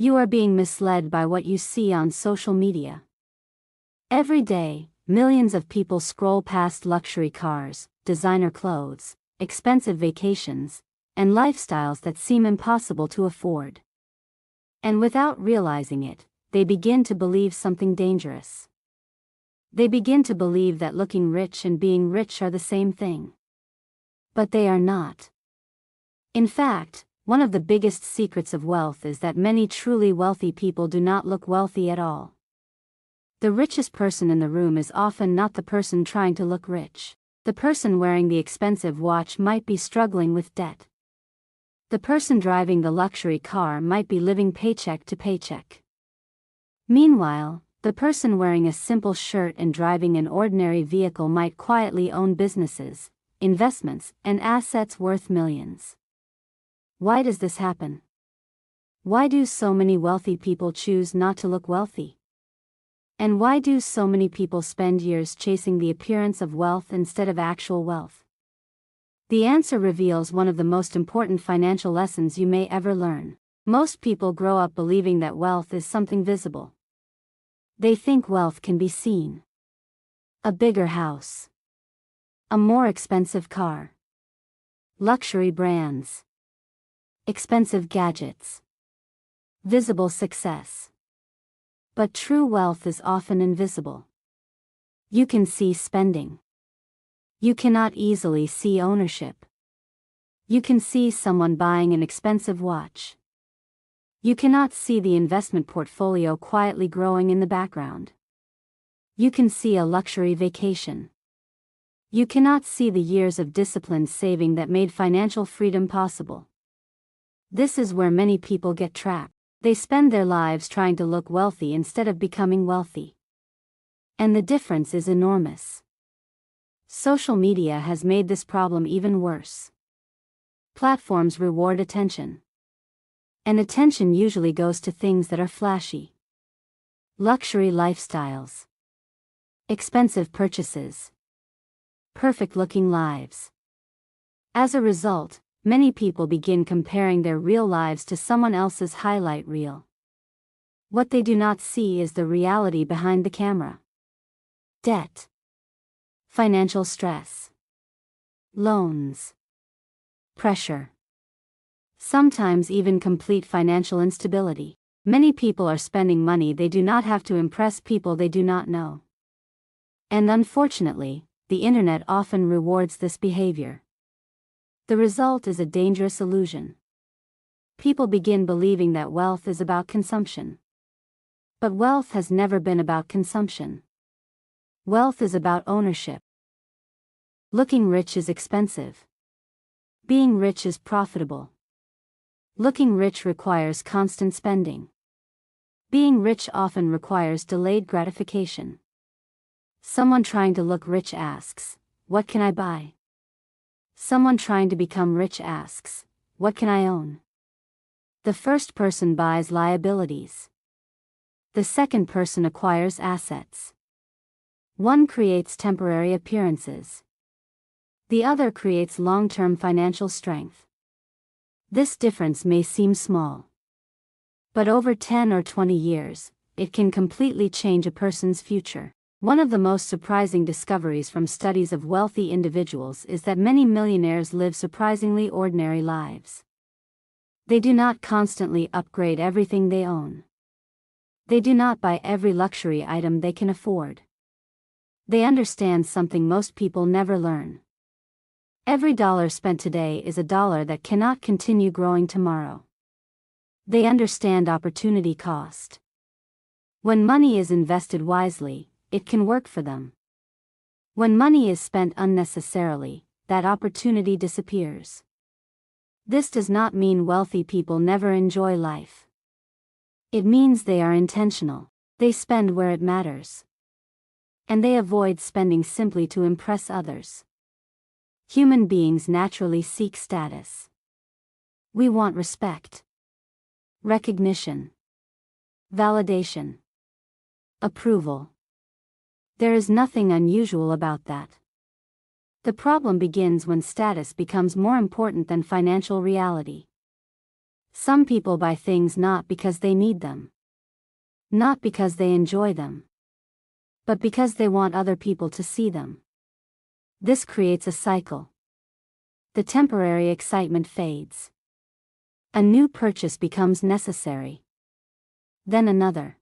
You are being misled by what you see on social media. Every day, millions of people scroll past luxury cars, designer clothes, expensive vacations, and lifestyles that seem impossible to afford. And without realizing it, they begin to believe something dangerous. They begin to believe that looking rich and being rich are the same thing. But they are not. In fact, one of the biggest secrets of wealth is that many truly wealthy people do not look wealthy at all. The richest person in the room is often not the person trying to look rich. The person wearing the expensive watch might be struggling with debt. The person driving the luxury car might be living paycheck to paycheck. Meanwhile, the person wearing a simple shirt and driving an ordinary vehicle might quietly own businesses, investments, and assets worth millions. Why does this happen? Why do so many wealthy people choose not to look wealthy? And why do so many people spend years chasing the appearance of wealth instead of actual wealth? The answer reveals one of the most important financial lessons you may ever learn. Most people grow up believing that wealth is something visible. They think wealth can be seen. A bigger house. A more expensive car. Luxury brands. Expensive gadgets. Visible success. But true wealth is often invisible. You can see spending. You cannot easily see ownership. You can see someone buying an expensive watch. You cannot see the investment portfolio quietly growing in the background. You can see a luxury vacation. You cannot see the years of disciplined saving that made financial freedom possible. This is where many people get trapped. They spend their lives trying to look wealthy instead of becoming wealthy. And the difference is enormous. Social media has made this problem even worse. Platforms reward attention. And attention usually goes to things that are flashy. Luxury lifestyles. Expensive purchases. Perfect-looking lives. As a result, many people begin comparing their real lives to someone else's highlight reel. What they do not see is the reality behind the camera. Debt. Financial stress. Loans. Pressure. Sometimes even complete financial instability. Many people are spending money they do not have to impress people they do not know. And unfortunately, the internet often rewards this behavior. The result is a dangerous illusion. People begin believing that wealth is about consumption. But wealth has never been about consumption. Wealth is about ownership. Looking rich is expensive. Being rich is profitable. Looking rich requires constant spending. Being rich often requires delayed gratification. Someone trying to look rich asks, "What can I buy?" Someone trying to become rich asks, "What can I own?" The first person buys liabilities. The second person acquires assets. One creates temporary appearances. The other creates long-term financial strength. This difference may seem small. But over 10 or 20 years, it can completely change a person's future. One of the most surprising discoveries from studies of wealthy individuals is that many millionaires live surprisingly ordinary lives. They do not constantly upgrade everything they own. They do not buy every luxury item they can afford. They understand something most people never learn. Every dollar spent today is a dollar that cannot continue growing tomorrow. They understand opportunity cost. When money is invested wisely, it can work for them. When money is spent unnecessarily, that opportunity disappears. This does not mean wealthy people never enjoy life. It means they are intentional. They spend where it matters. And they avoid spending simply to impress others. Human beings naturally seek status. We want respect, recognition, validation, approval. There is nothing unusual about that. The problem begins when status becomes more important than financial reality. Some people buy things not because they need them, not because they enjoy them, but because they want other people to see them. This creates a cycle. The temporary excitement fades. A new purchase becomes necessary. Then another.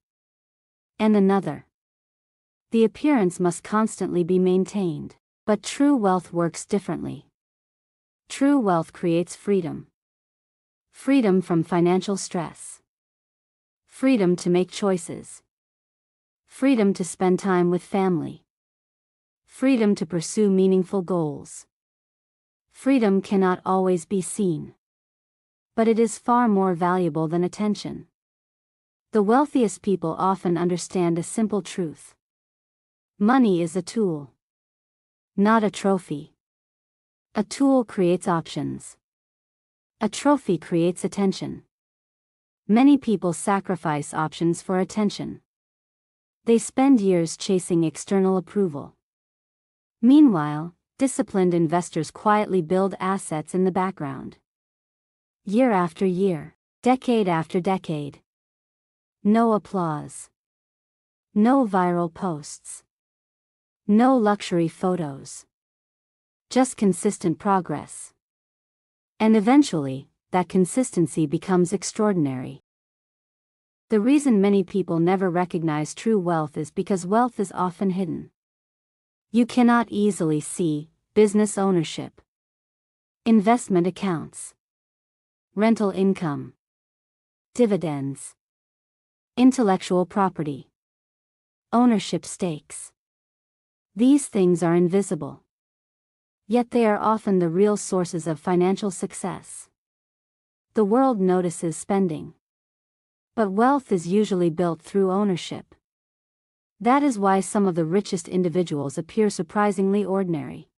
And another. The appearance must constantly be maintained. But true wealth works differently. True wealth creates freedom. Freedom from financial stress. Freedom to make choices. Freedom to spend time with family. Freedom to pursue meaningful goals. Freedom cannot always be seen. But it is far more valuable than attention. The wealthiest people often understand a simple truth. Money is a tool, not a trophy. A tool creates options. A trophy creates attention. Many people sacrifice options for attention. They spend years chasing external approval. Meanwhile, disciplined investors quietly build assets in the background. Year after year, decade after decade. No applause. No viral posts. No luxury photos. Just consistent progress. And eventually, that consistency becomes extraordinary. The reason many people never recognize true wealth is because wealth is often hidden. You cannot easily see business ownership, investment accounts, rental income, dividends, intellectual property, ownership stakes. These things are invisible. Yet they are often the real sources of financial success. The world notices spending. But wealth is usually built through ownership. That is why some of the richest individuals appear surprisingly ordinary.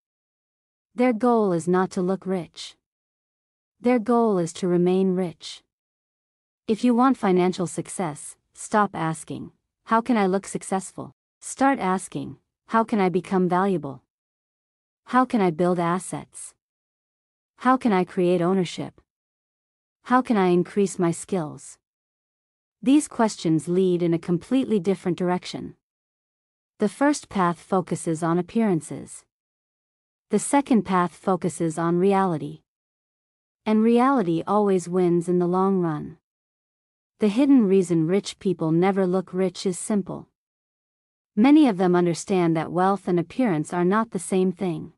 Their goal is not to look rich. Their goal is to remain rich. If you want financial success, stop asking, "How can I look successful?" Start asking, "How can I become valuable? How can I build assets? How can I create ownership? How can I increase my skills?" These questions lead in a completely different direction. The first path focuses on appearances. The second path focuses on reality. And reality always wins in the long run. The hidden reason rich people never look rich is simple. Many of them understand that wealth and appearance are not the same thing.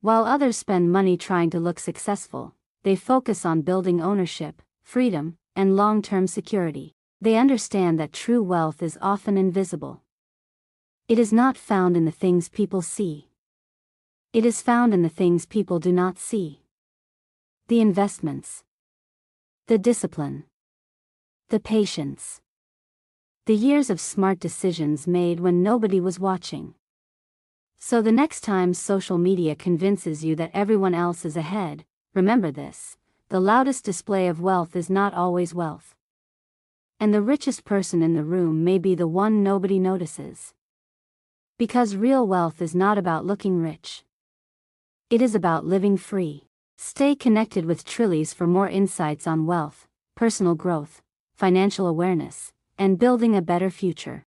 While others spend money trying to look successful, they focus on building ownership, freedom, and long-term security. They understand that true wealth is often invisible. It is not found in the things people see. It is found in the things people do not see. The investments. The discipline. The patience. The years of smart decisions made when nobody was watching. So the next time social media convinces you that everyone else is ahead, remember this: the loudest display of wealth is not always wealth. And the richest person in the room may be the one nobody notices. Because real wealth is not about looking rich. It is about living free. Stay connected with Trillies for more insights on wealth, personal growth, financial awareness, and building a better future.